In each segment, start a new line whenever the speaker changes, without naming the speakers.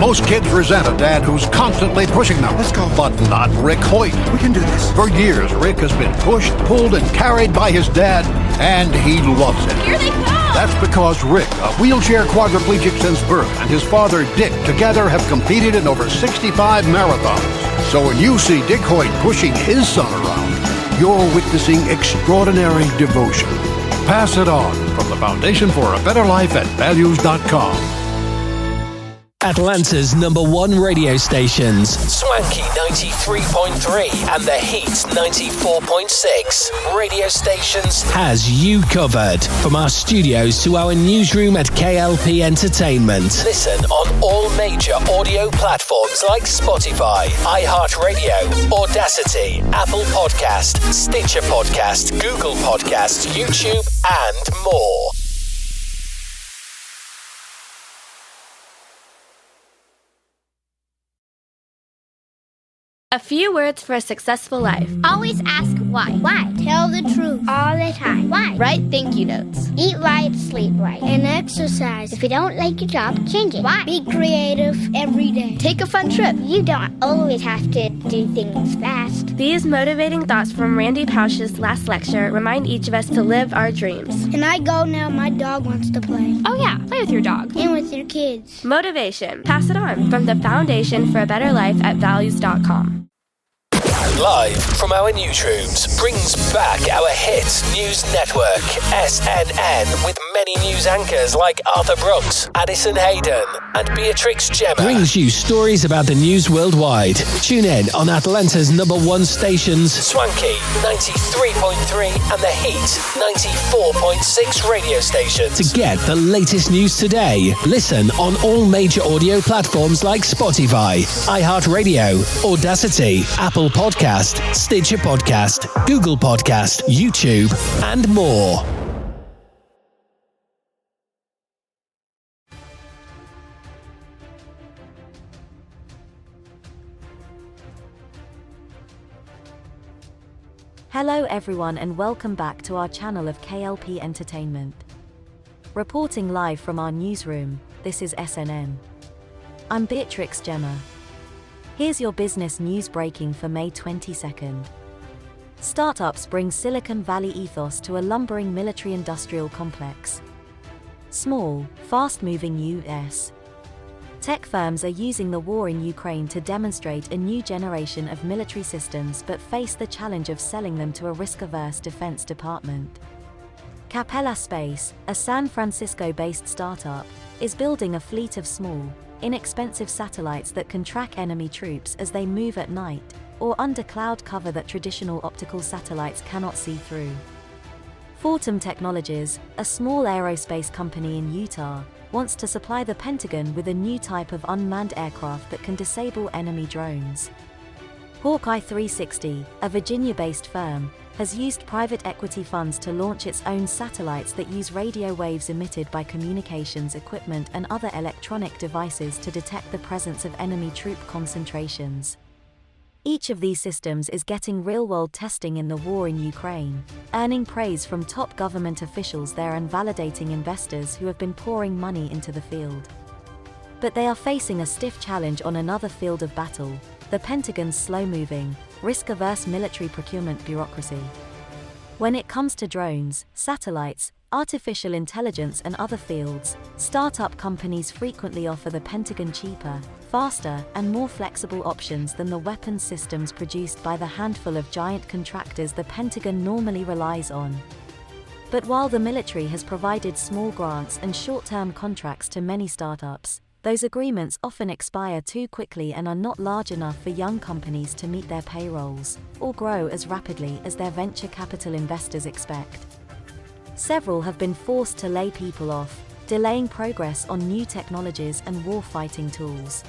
Most kids resent a dad who's constantly pushing them.
Let's go.
But not Rick Hoyt.
We can do this.
For years, Rick has been pushed, pulled, and carried by his dad, and he loves it.
Here they come!
That's because Rick, a wheelchair quadriplegic since birth, and his father, Dick, together have competed in over 65 marathons. So when you see Dick Hoyt pushing his son around, you're witnessing extraordinary devotion. Pass it on from the Foundation for a Better Life at values.com.
Atlanta's #1 radio stations.
Swanky 93.3 and The Heat 94.6. Radio stations
Has you covered. From our studios to our newsroom at K.L.P. Entertainment.
listen on all major audio platforms like Spotify, iHeartRadio, Audacity, Apple Podcast, Stitcher Podcast, Google Podcast, YouTube, and more.
A few words for a successful life.
Always ask why. Why? Tell the truth all the time. Why?
Write thank you notes.
Eat right, sleep right, and exercise. If you don't like your job, change it. Why? Be creative every day.
Take a fun trip.
You don't always have to do things fast.
These motivating thoughts from Randy Pausch's last lecture remind each of us to live our dreams.
Can I go now? My dog wants to play.
Oh yeah, play with your dog.
And with your kids.
Motivation. Pass it on from the Foundation for a Better Life at values.com.
Live from our newsrooms brings back our hit news network, SNN, with many news anchors like Arthur Brooks, Addison Hayden, and Beatrix Gemma.
Brings you stories about the news worldwide. Tune in on Atlanta's #1 stations.
Swanky 93.3 and The Heat 94.6 radio stations.
To get the latest news today, listen on all major audio platforms like Spotify, iHeartRadio, Audacity, Apple Podcast, Stitcher Podcast, Google Podcast, YouTube, and more.
Hello everyone and welcome back to our channel of K.L.P. Entertainment. Reporting live from our newsroom, this is SNN. I'm Beatrix Gemma. Here's your business news breaking for May 22nd. Startups bring Silicon Valley ethos to a lumbering military-industrial complex. Small, fast-moving U.S. tech firms are using the war in Ukraine to demonstrate a new generation of military systems but face the challenge of selling them to a risk-averse defense department. K.L.P Space, a San Francisco-based startup, is building a fleet of small, inexpensive satellites that can track enemy troops as they move at night, or under cloud cover that traditional optical satellites cannot see through. Fortum Technologies, a small aerospace company in Utah, wants to supply the Pentagon with a new type of unmanned aircraft that can disable enemy drones. Hawkeye 360, a Virginia-based firm, has used private equity funds to launch its own satellites that use radio waves emitted by communications equipment and other electronic devices to detect the presence of enemy troop concentrations. Each of these systems is getting real-world testing in the war in Ukraine, earning praise from top government officials there and validating investors who have been pouring money into the field. But they are facing a stiff challenge on another field of battle, the Pentagon's slow-moving, risk-averse military procurement bureaucracy. When it comes to drones, satellites, artificial intelligence and other fields, startup companies frequently offer the Pentagon cheaper, faster, and more flexible options than the weapons systems produced by the handful of giant contractors the Pentagon normally relies on. But while the military has provided small grants and short-term contracts to many startups, those agreements often expire too quickly and are not large enough for young companies to meet their payrolls, or grow as rapidly as their venture capital investors expect. Several have been forced to lay people off, delaying progress on new technologies and war-fighting tools.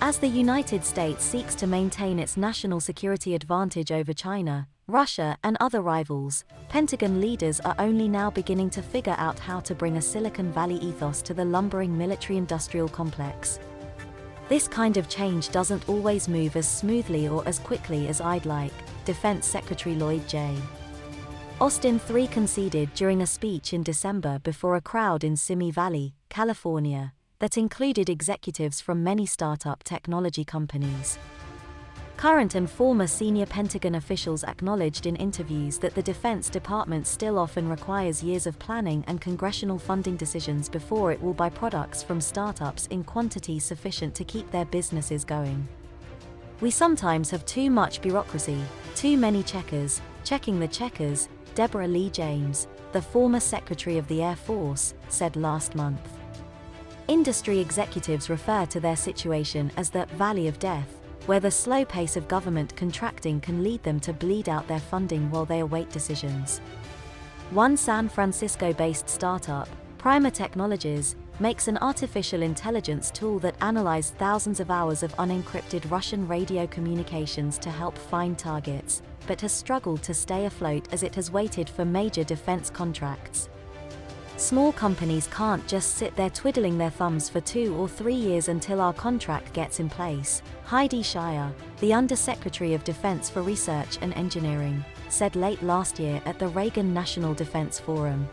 As the United States seeks to maintain its national security advantage over China, Russia, and other rivals, Pentagon leaders are only now beginning to figure out how to bring a Silicon Valley ethos to the lumbering military-industrial complex. This kind of change doesn't always move as smoothly or as quickly as I'd like, Defense Secretary Lloyd J. Austin III conceded during a speech in December before a crowd in Simi Valley, California, that included executives from many startup technology companies. Current and former senior Pentagon officials acknowledged in interviews that the Defense Department still often requires years of planning and congressional funding decisions before it will buy products from startups in quantities sufficient to keep their businesses going. "We sometimes have too much bureaucracy, too many checkers, checking the checkers," Deborah Lee James, the former Secretary of the Air Force, said last month. Industry executives refer to their situation as the "valley of death," where the slow pace of government contracting can lead them to bleed out their funding while they await decisions. One San Francisco-based startup, Primer Technologies, makes an artificial intelligence tool that analyzes thousands of hours of unencrypted Russian radio communications to help find targets, but has struggled to stay afloat as it has waited for major defense contracts. "Small companies can't just sit there twiddling their thumbs for 2 or 3 years until our contract gets in place," Heidi Shire, the Undersecretary of Defense for Research and Engineering, said late last year at the Reagan National Defense Forum.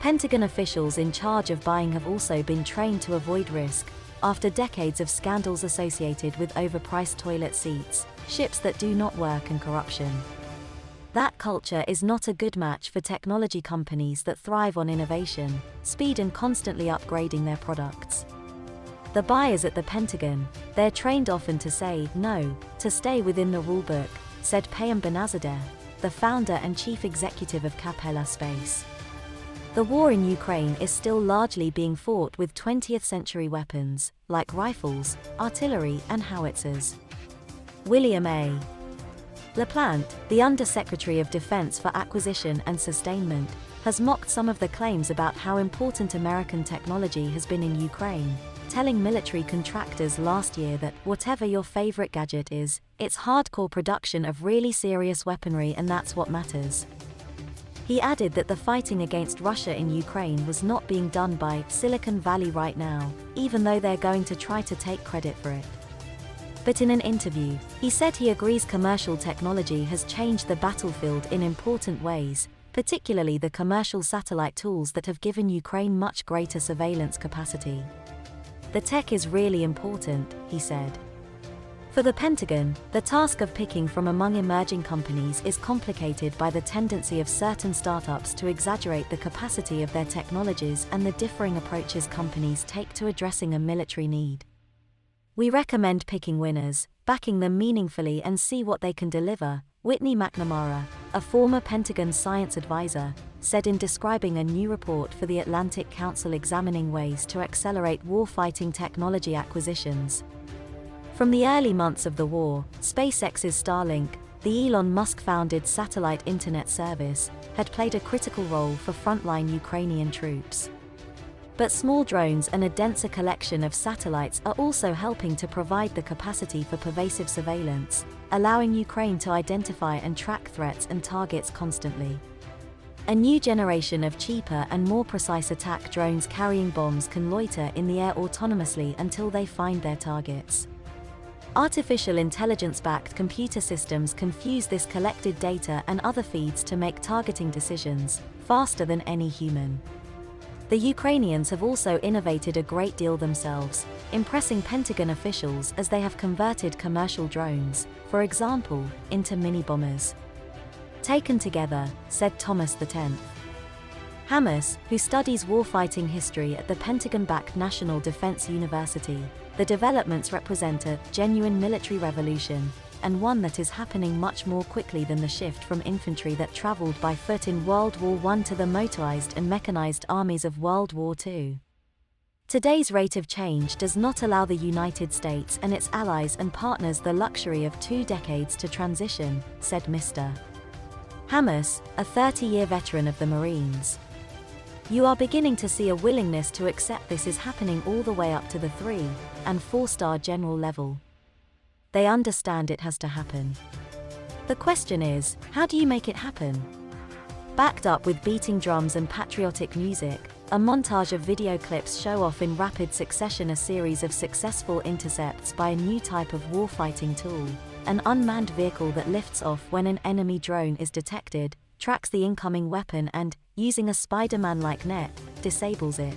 Pentagon officials in charge of buying have also been trained to avoid risk, after decades of scandals associated with overpriced toilet seats, ships that do not work, and corruption. That culture is not a good match for technology companies that thrive on innovation, speed, and constantly upgrading their products. The buyers at the Pentagon, they're trained often to say no, to stay within the rulebook, said Payam Banazadeh, the founder and chief executive of K.L.P Space. The war in Ukraine is still largely being fought with 20th century weapons, like rifles, artillery, and howitzers. William A. LaPlante, the Undersecretary of Defense for Acquisition and Sustainment, has mocked some of the claims about how important American technology has been in Ukraine, telling military contractors last year that whatever your favorite gadget is, it's hardcore production of really serious weaponry, and that's what matters. He added that the fighting against Russia in Ukraine was not being done by Silicon Valley right now, even though they're going to try to take credit for it. But in an interview, he said he agrees commercial technology has changed the battlefield in important ways, particularly the commercial satellite tools that have given Ukraine much greater surveillance capacity. "The tech is really important," he said. For the Pentagon, the task of picking from among emerging companies is complicated by the tendency of certain startups to exaggerate the capacity of their technologies and the differing approaches companies take to addressing a military need. "We recommend picking winners, backing them meaningfully, and see what they can deliver," Whitney McNamara, a former Pentagon science advisor, said in describing a new report for the Atlantic Council examining ways to accelerate warfighting technology acquisitions. From the early months of the war, SpaceX's Starlink, the Elon Musk-founded satellite internet service, had played a critical role for frontline Ukrainian troops. But small drones and a denser collection of satellites are also helping to provide the capacity for pervasive surveillance, allowing Ukraine to identify and track threats and targets constantly. A new generation of cheaper and more precise attack drones carrying bombs can loiter in the air autonomously until they find their targets. Artificial intelligence-backed computer systems can fuse this collected data and other feeds to make targeting decisions faster than any human. The Ukrainians have also innovated a great deal themselves, impressing Pentagon officials as they have converted commercial drones, for example, into mini-bombers. "Taken together," said Thomas X. Hamas, who studies warfighting history at the Pentagon-backed National Defense University, the developments represent a genuine military revolution, and one that is happening much more quickly than the shift from infantry that traveled by foot in World War I to the motorized and mechanized armies of World War II. Today's rate of change does not allow the United States and its allies and partners the luxury of 2 decades to transition, said Mr. Hamas, a 30-year veteran of the Marines. "You are beginning to see a willingness to accept this is happening all the way up to the 3- and 4-star general level. They understand it has to happen. The question is, how do you make it happen?" Backed up with beating drums and patriotic music, a montage of video clips show off in rapid succession a series of successful intercepts by a new type of warfighting tool, an unmanned vehicle that lifts off when an enemy drone is detected, tracks the incoming weapon and, using a Spider-Man-like net, disables it.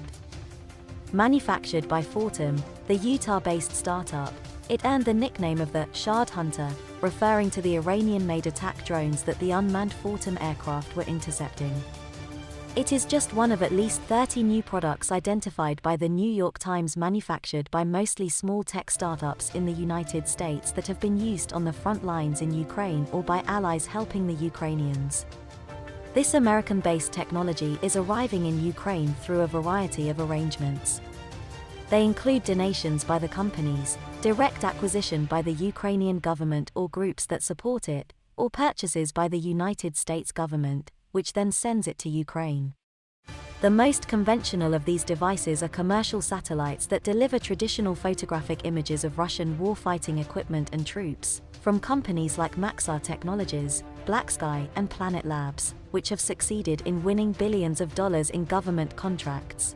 manufactured by Fortem, the Utah-based startup. It earned the nickname of the Shard Hunter, referring to the Iranian-made attack drones that the unmanned Fortem aircraft were intercepting. It is just one of at least 30 new products identified by the New York Times manufactured by mostly small tech startups in the United States that have been used on the front lines in Ukraine or by allies helping the Ukrainians. This American-based technology is arriving in Ukraine through a variety of arrangements. They include donations by the companies, direct acquisition by the Ukrainian government or groups that support it, or purchases by the United States government, which then sends it to Ukraine. The most conventional of these devices are commercial satellites that deliver traditional photographic images of Russian warfighting equipment and troops, from companies like Maxar Technologies, BlackSky, and Planet Labs, which have succeeded in winning billions of dollars in government contracts.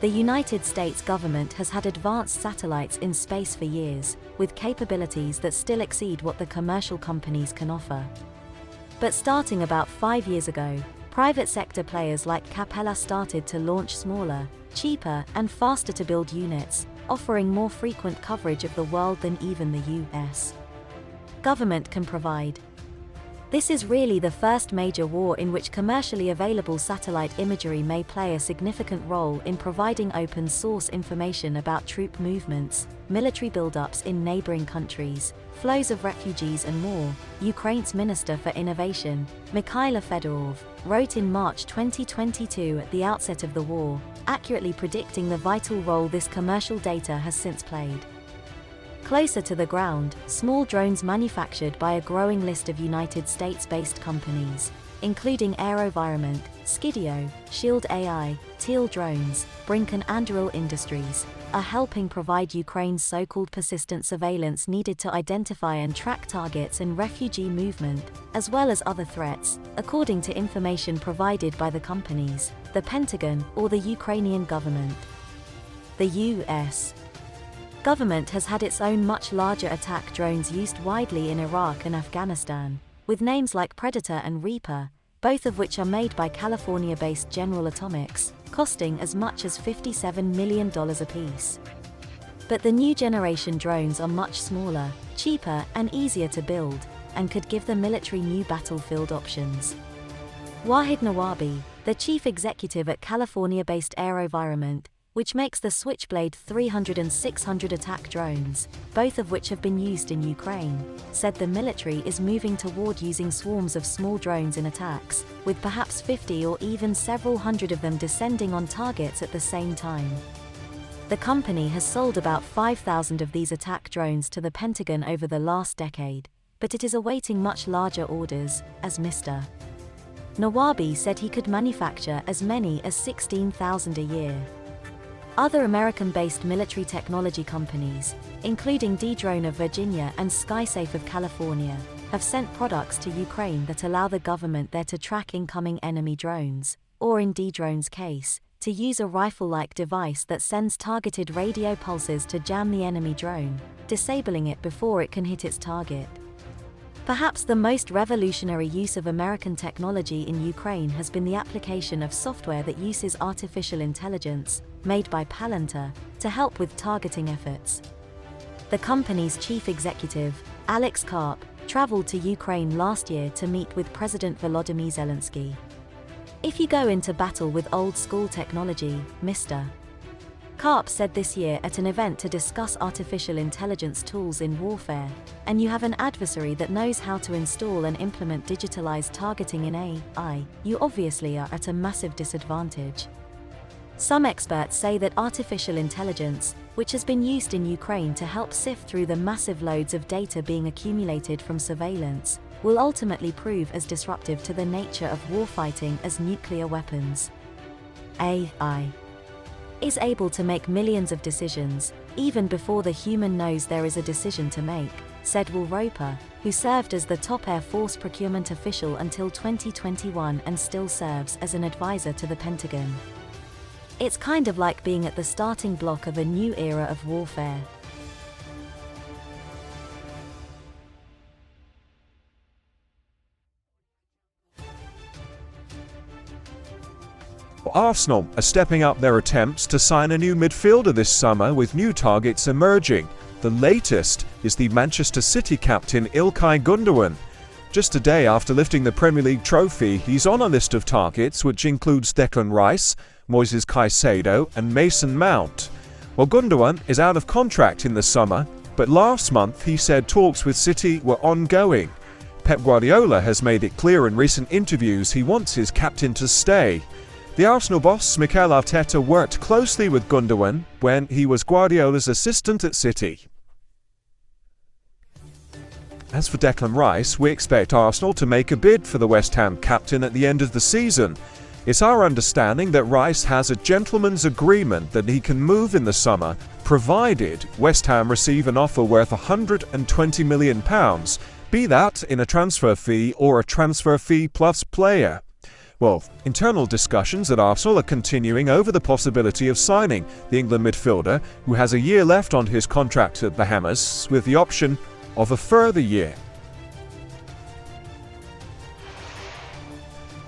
The United States government has had advanced satellites in space for years, with capabilities that still exceed what the commercial companies can offer. But starting about 5 years ago, private sector players like K.L.P started to launch smaller, cheaper, and faster to build units, offering more frequent coverage of the world than even the US government can provide. This is really the first major war in which commercially available satellite imagery may play a significant role in providing open source information about troop movements, military buildups in neighboring countries, flows of refugees and more, Ukraine's Minister for Innovation, Mikhailo Fedorov, wrote in March 2022 at the outset of the war, accurately predicting the vital role this commercial data has since played. Closer to the ground, small drones manufactured by a growing list of United States-based companies, including AeroVironment, Skidio, Shield AI, Teal Drones, Brink and Anduril Industries, are helping provide Ukraine's so-called persistent surveillance needed to identify and track targets and refugee movement, as well as other threats, according to information provided by the companies, the Pentagon, or the Ukrainian government. The U.S. government has had its own much larger attack drones used widely in Iraq and Afghanistan, with names like Predator and Reaper, both of which are made by California-based General Atomics, costing as much as $57 million apiece. But the new generation drones are much smaller, cheaper, and easier to build, and could give the military new battlefield options. Wahid Nawabi, the chief executive at California-based AeroVironment, which makes the Switchblade 300 and 600 attack drones, both of which have been used in Ukraine, said the military is moving toward using swarms of small drones in attacks, with perhaps 50 or even several hundred of them descending on targets at the same time. The company has sold about 5,000 of these attack drones to the Pentagon over the last decade, but it is awaiting much larger orders, as Mr. Nawabi said he could manufacture as many as 16,000 a year. Other American-based military technology companies, including Dedrone of Virginia and SkySafe of California, have sent products to Ukraine that allow the government there to track incoming enemy drones, or in Dedrone's case, to use a rifle-like device that sends targeted radio pulses to jam the enemy drone, disabling it before it can hit its target. Perhaps the most revolutionary use of American technology in Ukraine has been the application of software that uses artificial intelligence, made by Palantir, to help with targeting efforts. The company's chief executive, Alex Karp, traveled to Ukraine last year to meet with President Volodymyr Zelensky. If you go into battle with old-school technology, Mr. Karp said this year at an event to discuss artificial intelligence tools in warfare, and you have an adversary that knows how to install and implement digitalized targeting in AI, you obviously are at a massive disadvantage. Some experts say that artificial intelligence, which has been used in Ukraine to help sift through the massive loads of data being accumulated from surveillance, will ultimately prove as disruptive to the nature of warfighting as nuclear weapons. AI is able to make millions of decisions, even before the human knows there is a decision to make, said Will Roper, who served as the top Air Force procurement official until 2021 and still serves as an advisor to the Pentagon. It's kind of like being at the starting block of a new era of warfare.
Arsenal are stepping up their attempts to sign a new midfielder this summer, with new targets emerging. The latest is the Manchester City captain İlkay Gündoğan. Just a day after lifting the Premier League trophy, he's on a list of targets which includes Declan Rice, Moises Caicedo and Mason Mount. Well, Gündoğan is out of contract in the summer, but last month he said talks with City were ongoing. Pep Guardiola has made it clear in recent interviews he wants his captain to stay. The Arsenal boss, Mikel Arteta, worked closely with Gündoğan when he was Guardiola's assistant at City. As for Declan Rice, we expect Arsenal to make a bid for the West Ham captain at the end of the season. It's our understanding that Rice has a gentleman's agreement that he can move in the summer, provided West Ham receive an offer worth £120 million, be that in a transfer fee or a transfer fee plus player. Well, internal discussions at Arsenal are continuing over the possibility of signing the England midfielder, who has a year left on his contract at the Hammers, with the option of a further year.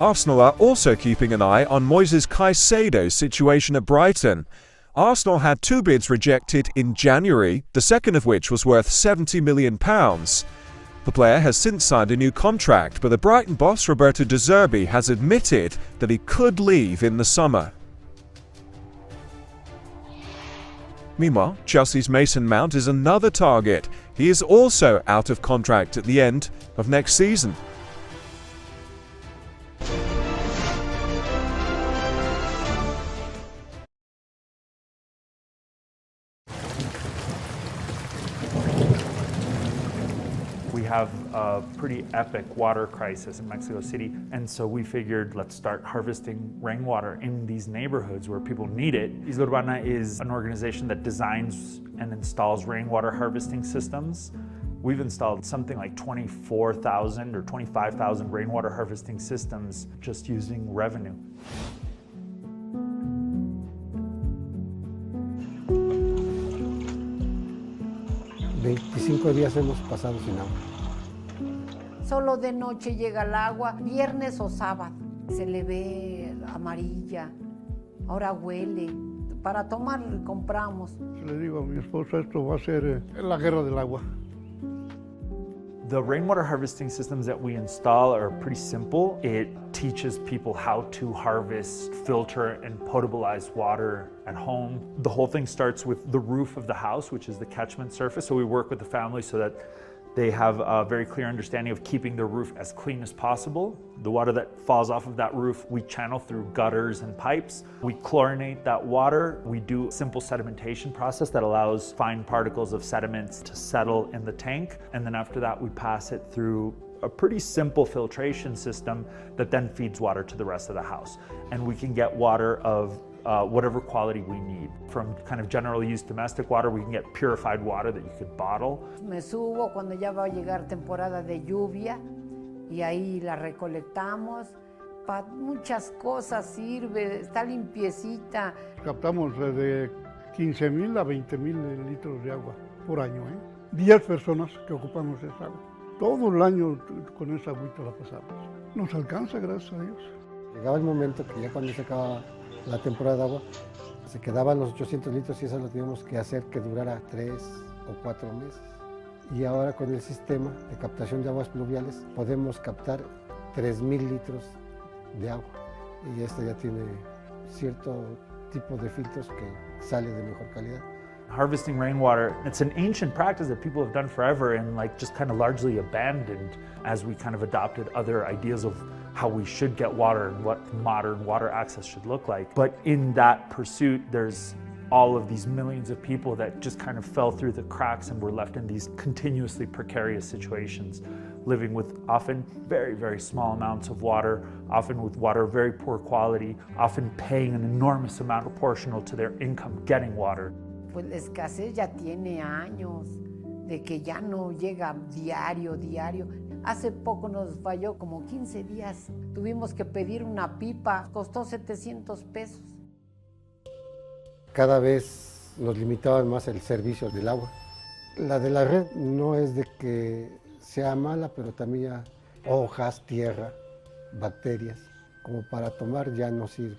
Arsenal are also keeping an eye on Moises Caicedo's situation at Brighton. Arsenal had 2 bids rejected in January, the second of which was worth £70 million. The player has since signed a new contract, but the Brighton boss Roberto De Zerbi has admitted that he could leave in the summer. Meanwhile, Chelsea's Mason Mount is another target. He is also out of contract at the end of next season.
We have a pretty epic water crisis in Mexico City, and so we figured let's start harvesting rainwater in these neighborhoods where people need it. Isla Urbana is an organization that designs and installs rainwater harvesting systems. We've installed something like 24,000 or 25,000 rainwater harvesting systems just using revenue.
Días hemos pasado sin agua.
Solo de noche llega el agua, viernes o sábado. Se le ve amarilla, ahora huele. Para tomar compramos.
Le digo a mi esposa, esto va a ser la guerra del agua.
The rainwater harvesting systems that we install are pretty simple. It teaches people how to harvest, filter, and potabilize water at home. The whole thing starts with the roof of the house, which is the catchment surface. So we work with the family so that they have a very clear understanding of keeping the roof as clean as possible. The water that falls off of that roof, we channel through gutters and pipes. We chlorinate that water. We do a simple sedimentation process that allows fine particles of sediments to settle in the tank. And then after that, we pass it through a pretty simple filtration system that then feeds water to the rest of the house. And we can get water of whatever quality we need. From kind of general use domestic water, we can get purified water that you could bottle.
Me subo cuando ya va a llegar temporada de lluvia y ahí la recolectamos. Para muchas cosas sirve, está limpiecita.
Captamos de 15,000 a 20,000 litros de agua por año. 10 personas que ocupamos esa agua. Todo el año con esa agüita la pasamos. Nos alcanza, gracias a Dios.
Llegaba el momento que ya cuando se acababa la temporada de agua, se quedaban los 800 litros y eso lo teníamos que hacer que durara 3 o 4 meses. Y ahora con el sistema de captación de aguas pluviales podemos captar 3,000 litros de agua. Y esto ya tiene cierto tipo de filtros que sale de mejor calidad.
Harvesting rainwater, it's an ancient practice that people have done forever and like just kind of largely abandoned as we kind of adopted other ideas of how we should get water and what modern water access should look like. But in that pursuit, there's all of these millions of people that just kind of fell through the cracks and were left in these continuously precarious situations, living with often very, very small amounts of water, often with water of very poor quality, often paying an enormous amount proportional to their income getting water.
Pues la escasez ya tiene años, de que ya no llega diario. Hace poco nos falló como 15 días. Tuvimos que pedir una pipa, costó 700 pesos.
Cada vez nos limitaban más el servicio del agua. La de la red no es de que sea mala, pero también ya hojas, tierra, bacterias, como para tomar ya no sirve.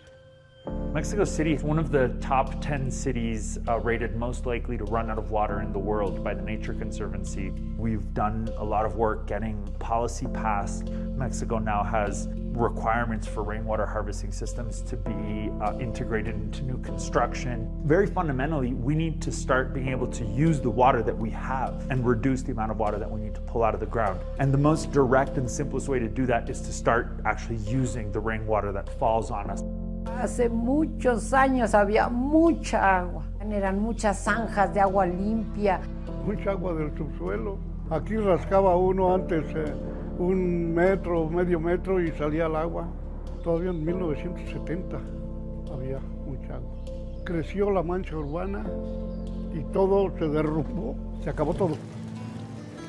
Mexico City is one of the top 10 cities rated most likely to run out of water in the world by the Nature Conservancy. We've done a lot of work getting policy passed. Mexico now has requirements for rainwater harvesting systems to be integrated into new construction. Very fundamentally, we need to start being able to use the water that we have and reduce the amount of water that we need to pull out of the ground. And the most direct and simplest way to do that is to start actually using the rainwater that falls on us.
Hace muchos años había mucha agua. Eran muchas zanjas de agua limpia.
Mucha agua del subsuelo. Aquí rascaba uno antes 1 metro, medio metro y salía el agua. Todavía en 1970 había mucha agua. Creció la mancha urbana y todo se derrumbó, se acabó todo.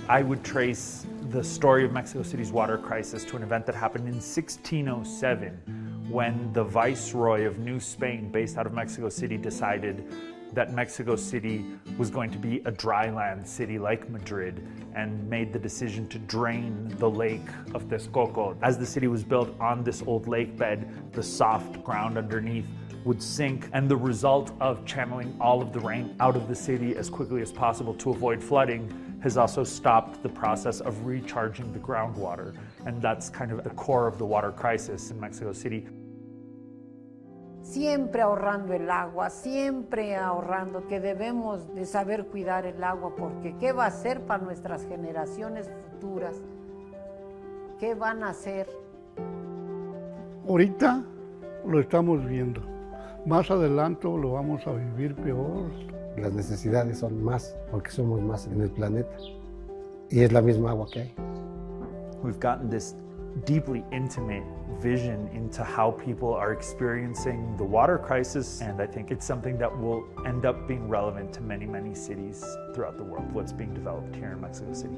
I would trace the story of Mexico City's water crisis to an event that happened in 1607 when the Viceroy of New Spain, based out of Mexico City, decided that Mexico City was going to be a dryland city like Madrid and made the decision to drain the lake of Texcoco. As the city was built on this old lake bed, the soft ground underneath would sink, and the result of channeling all of the rain out of the city as quickly as possible to avoid flooding has also stopped the process of recharging the groundwater. And that's kind of the core of the water crisis in Mexico City.
Siempre ahorrando el agua, siempre ahorrando, que debemos de saber cuidar el agua, porque ¿qué va a hacer para nuestras generaciones futuras? ¿Qué van a hacer?
Ahorita lo estamos viendo. Más adelante lo vamos a vivir peor.
Las necesidades son más, porque somos más en el planeta. Y es la misma agua que hay.
We've gotten this deeply intimate vision into how people are experiencing the water crisis, and I think it's something that will end up being relevant to many, many cities throughout the world, what's being developed here in Mexico City.